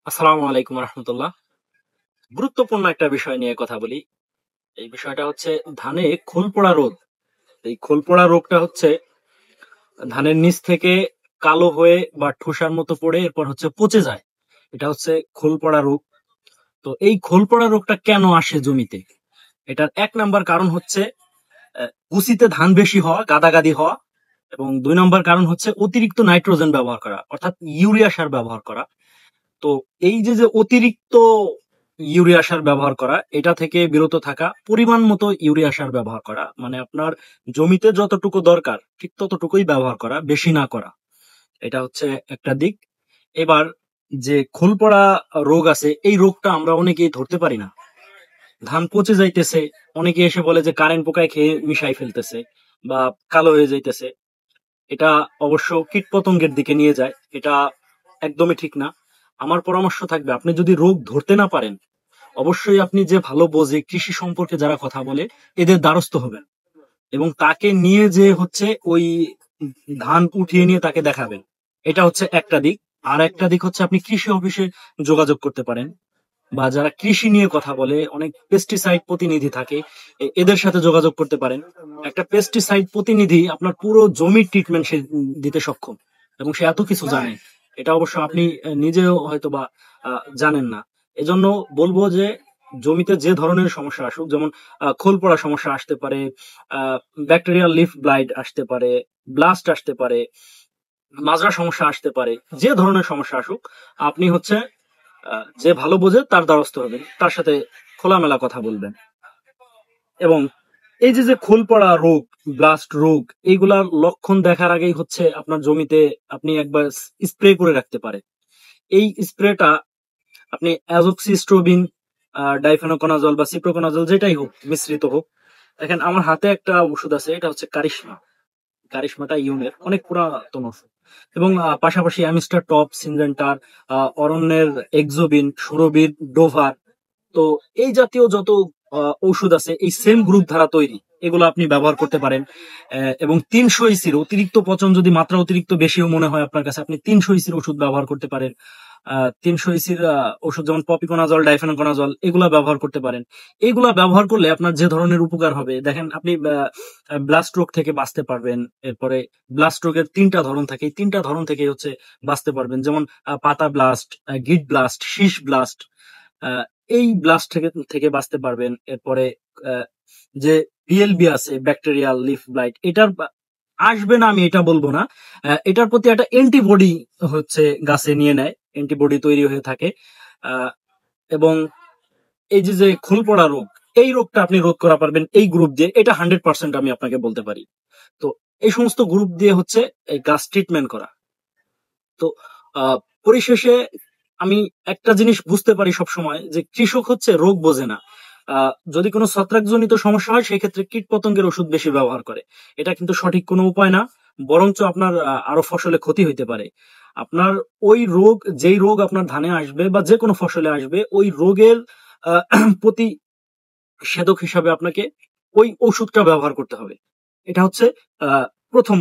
আসসালামু আলাইকুম রহমতুল্লাহ। গুরুত্বপূর্ণ একটা বিষয় নিয়ে কথা বলি। এই বিষয়টা হচ্ছে ধানে খোল পড়া রোগ। এই খোল পড়া রোগটা হচ্ছে ধানের নিচ থেকে কালো হয়ে বা ঠোসার মতো পড়ে এরপর হচ্ছে পচে যায়। এটা হচ্ছে খোল পড়া রোগ। তো এই খোল পড়া রোগটা কেন আসে জমিতে? এটার এক নাম্বার কারণ হচ্ছে কুচিতে ধান বেশি হওয়া, গাদাগাদি হওয়া। এবং দুই নম্বর কারণ হচ্ছে অতিরিক্ত নাইট্রোজেন ব্যবহার করা, অর্থাৎ ইউরিয়া সার ব্যবহার করা। তো এই যে অতিরিক্ত ইউরিয়া সার ব্যবহার করা, এটা থেকে বিরত থাকা, পরিমাণ মতো ইউরিয়া সার ব্যবহার করা, মানে আপনার জমিতে যতটুকু দরকার ঠিক ততটুকুই ব্যবহার করা, বেশি না করা। এটা হচ্ছে একটা দিক। এবার যে খোল পড়া রোগ আছে, এই রোগটা আমরা অনেকেই ধরতে পারি না। ধান পচে যাইতেছে, অনেকে এসে বলে যে কারেন্ট পোকায় খেয়ে মিশাই ফেলতেছে বা কালো হয়ে যাইতেছে। এটা অবশ্য কীটপতঙ্গের দিকে নিয়ে যায়, এটা একদমই ঠিক না। আমার পরামর্শ থাকবে, আপনি যদি রোগ ধরতে না পারেন, অবশ্যই আপনি যে ভালো বোঝে কৃষি সম্পর্কে যারা কথা বলে এদের দ্বারস্থ হবেন এবং তাকে নিয়ে যে হচ্ছে ওই ধান উঠিয়ে নিয়ে তাকে দেখাবেন। এটা হচ্ছে একটা দিক। আর একটা দিক হচ্ছে আপনি কৃষি অফিসে যোগাযোগ করতে পারেন, বা যারা কৃষি নিয়ে কথা বলে, অনেক পেস্টিসাইড প্রতিনিধি থাকে, এদের সাথে যোগাযোগ করতে পারেন। একটা পেস্টিসাইড প্রতিনিধি আপনার পুরো জমির ট্রিটমেন্ট সে দিতে সক্ষম, এবং সে এত কিছু জানে। এটা অবশ্য আপনি নিজেও হয়তো বা জানেন না। এজন্য বলবো যে জমিতে যে ধরনের সমস্যা আসুক, যেমন খোল পড়া সমস্যা আসতে পারে, ব্যাকটেরিয়াল লিফ ব্লাইট আসতে পারে, ব্লাস্ট আসতে পারে, মাজরা সমস্যা আসতে পারে, যে ধরনের সমস্যা আসুক, আপনি হচ্ছে যে ভালো বোঝে তার দ্বারস্থ হবেন, তার সাথে খোলামেলা কথা বলবেন। এবং এই যে খোল পড়া রোগ, ব্লাস্ট রোগ, এইগুলার লক্ষণ দেখার আগেই হচ্ছে আপনার জমিতে আপনি একবার স্প্রে করে রাখতে পারে। এই স্প্রেটা আপনি অ্যাজোক্সিস্ট্রোবিন, ডাইফেনোকোনাজল বা সিপ্রোকোনাজল যেটাই হোক, মিশ্রিত হোক। দেখেন আমার হাতে একটা ওষুধ আছে, এটা হচ্ছে কারিশমা। কারিশমাটা ইউনের অনেক পুরাতন ওষুধ। এবং পাশাপাশি অ্যামিস্টার টপ, সিনজেন্টার, অরণ্যের এক্সোবিন, সুরবির, ডোভার। তো এই জাতীয় যত ঔষধ আছে এই সেম গ্রুপ দ্বারা তৈরি, এগুলো আপনি ব্যবহার করতে পারেন। এবং 300 ইসির অতিরিক্ত পচন যদি মাত্রা অতিরিক্ত বেশিও মনে হয় আপনার কাছে, আপনি 300 ইসির ওষুধ ব্যবহার করতে পারেন। 300 ইসির ওষুধ যেমন পপিকোনাজল, ডাইফেনোকোনাজল, এগুলা ব্যবহার করতে পারেন। এগুলা ব্যবহার করলে আপনার যে ধরনের উপকার হবে, দেখেন আপনি ব্লাস্ট রোগ থেকে বাঁচতে পারবেন। এরপরে ব্লাস্ট রোগের 3টা ধরন থাকে, এই 3টা ধরন থেকে হচ্ছে বাঁচতে পারবেন, যেমন পাতা ব্লাস্ট, গিট ব্লাস্ট, শীষ ব্লাস্ট। আহ, এই ব্লাস্ট থেকে থেকে বাঁচতে পারবেন। এরপরে আহ, যে বিএলবি আছে, ব্যাকটেরিয়াল লিফ ব্লাইট, এটার আসবে না আমি এটা বলবো না। এটার প্রতি একটা অ্যান্টিবডি হচ্ছে গাছে নিয়ে নেয়, অ্যান্টিবডি তৈরি হয়ে থাকে। আহ, এবং এই যে খোল পড়া রোগ, এই রোগটা আপনি রোধ করা পারবেন এই গ্রুপ দিয়ে, এটা 100% আমি আপনাকে বলতে পারি। তো এই সমস্ত গ্রুপ দিয়ে হচ্ছে এই গাছ ট্রিটমেন্ট করা। তো আহ, পরিশেষে আমি একটা জিনিস বুঝতে পারি সব সময়, যে কৃষক হচ্ছে রোগ বোঝে না। যদি কোনো ছত্রাকজনিত সমস্যা হয় সেক্ষেত্রে কীট পতঙ্গের ওষুধ বেশি ব্যবহার করে। এটা কিন্তু সঠিক কোনো উপায় না, বরঞ্চ আপনার আরো ফসলে ক্ষতি হইতে পারে। আপনার ওই রোগ, যেই রোগ আপনার ধানে আসবে বা যে কোনো ফসলে আসবে, ওই রোগের প্রতিষেধক হিসাবে আপনাকে ওই ওষুধটা ব্যবহার করতে হবে। এটা হচ্ছে প্রথম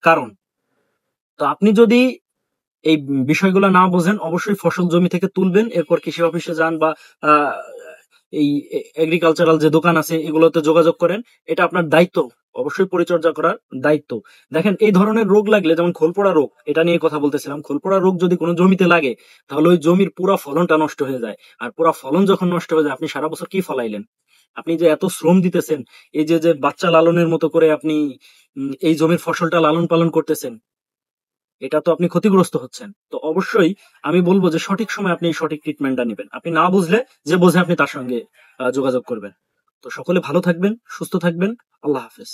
কারণ। তো আপনি যদি এই বিষয়গুলো না বোঝেন, অবশ্যই ফসল জমি থেকে তুলবেন, এরপর কৃষি অফিসে যান বা আহ, এই এগ্রিকালচারাল যে দোকান আছে এগুলোতে যোগাযোগ করেন। এটা আপনার দায়িত্ব, অবশ্যই পরিচর্যা করার দায়িত্ব। দেখেন এই ধরনের রোগ লাগলে, যেমন খোলপোড়া রোগ, এটা নিয়ে কথা বলতেছিলাম, খোলপোড়া রোগ যদি কোনো জমিতে লাগে, তাহলে ওই জমির পুরো ফলনটা নষ্ট হয়ে যায়। আর পুরো ফলন যখন নষ্ট হয়ে যায়, আপনি সারা বছর কি ফলাইলেন? আপনি যে এত শ্রম দিতেছেন, এই যে বাচ্চা লালনের মতো করে আপনি এই জমির ফসলটা লালন পালন করতেছেন, এটা তো আপনি ক্ষতিগ্রস্ত হচ্ছেন। তো অবশ্যই আমি বলবো যে সঠিক সময় আপনি সঠিক ট্রিটমেন্টটা নেবেন। আপনি না বুঝলে, যে বোঝে আপনি তার সঙ্গে যোগাযোগ করবেন। তো সকলে ভালো থাকবেন, সুস্থ থাকবেন। আল্লাহ হাফেজ।